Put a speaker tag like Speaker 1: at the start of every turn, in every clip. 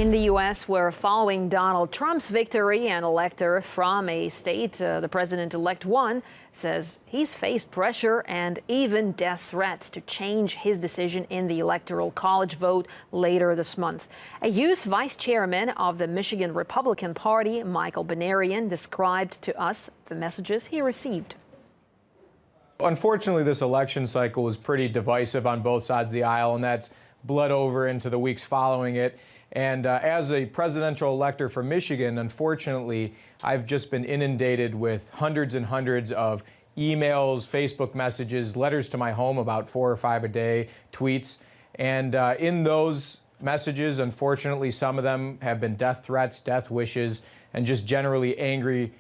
Speaker 1: In the U.S., we're following Donald Trump's victory. An elector from a state the president-elect won says he's faced pressure and even death threats to change his decision in the Electoral College vote later this month. A youth vice chairman of the Michigan Republican Party, Michael Benarian, described to us the messages he received.
Speaker 2: Unfortunately, this election cycle was pretty divisive on both sides of the aisle, and that's bled over into the weeks following it. And as a presidential elector from Michigan, unfortunately, I've just been inundated with hundreds and hundreds of emails, Facebook messages, letters to my home, about 4 or 5 a day, tweets. And in those messages, unfortunately, some of them have been death threats, death wishes, and just generally angry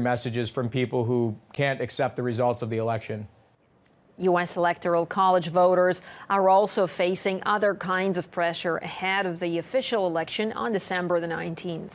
Speaker 2: messages from people who can't accept the results of the election.
Speaker 1: U.S. Electoral College voters are also facing other kinds of pressure ahead of the official election on December the 19th.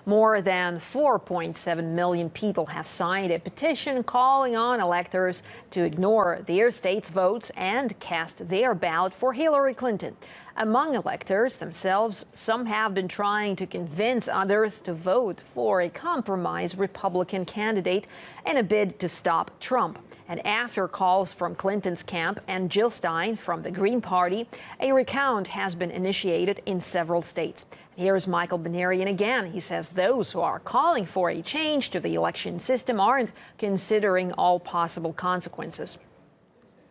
Speaker 1: More than 4.7 million people have signed a petition calling on electors to ignore their state's votes and cast their ballot for Hillary Clinton. Among electors themselves, some have been trying to convince others to vote for a compromise Republican candidate in a bid to stop Trump. And after calls from Clinton's camp and Jill Stein from the Green Party, a recount has been initiated in several states. Here's Michael Benarian again. He says those who are calling for a change to the election system aren't considering all possible consequences.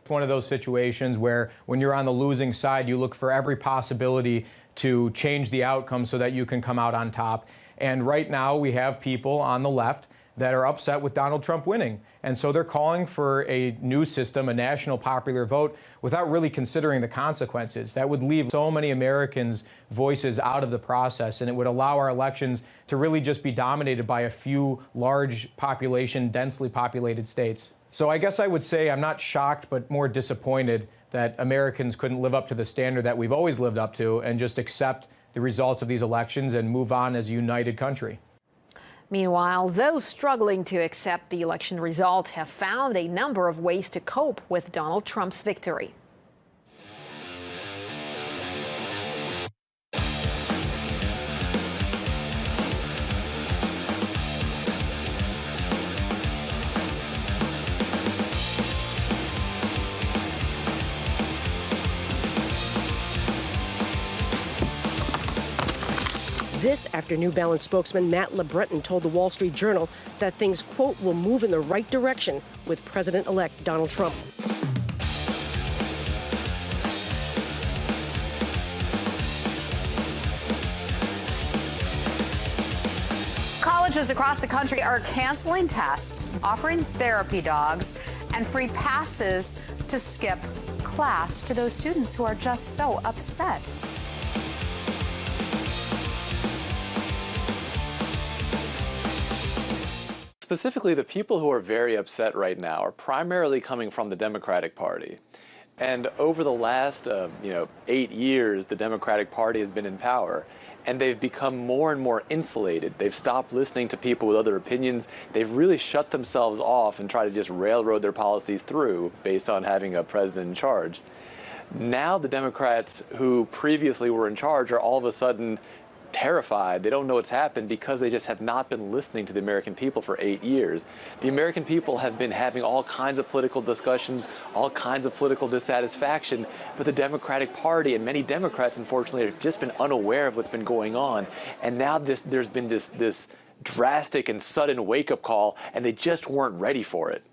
Speaker 2: It's one of those situations where when you're on the losing side, you look for every possibility to change the outcome so that you can come out on top. And right now we have people on the left that are upset with Donald Trump winning. And so they're calling for a new system, a national popular vote, without really considering the consequences. That would leave so many Americans' voices out of the process, and it would allow our elections to really just be dominated by a few large population, densely populated states. So I guess I would say I'm not shocked, but more disappointed that Americans couldn't live up to the standard that we've always lived up to and just accept the results of these elections and move on as a united country.
Speaker 1: Meanwhile, those struggling to accept the election result have found a number of ways to cope with Donald Trump's victory.
Speaker 3: This after New Balance spokesman Matt LeBreton told the Wall Street Journal that things, quote, will move in the right direction with President-elect Donald Trump.
Speaker 4: Colleges across the country are canceling tests, offering therapy dogs, and free passes to skip class to those students who are just so upset.
Speaker 5: Specifically, the people who are very upset right now are primarily coming from the Democratic Party. And over the last, 8 years, the Democratic Party has been in power, and they've become more and more insulated. They've stopped listening to people with other opinions. They've really shut themselves off and try to just railroad their policies through based on having a president in charge. Now the Democrats who previously were in charge are all of a sudden terrified. They don't know what's happened because they just have not been listening to the American people for 8 years. The American people have been having all kinds of political discussions, all kinds of political dissatisfaction, but the Democratic Party and many Democrats, unfortunately, have just been unaware of what's been going on. And now there's been this drastic and sudden wake-up call, and they just weren't ready for it.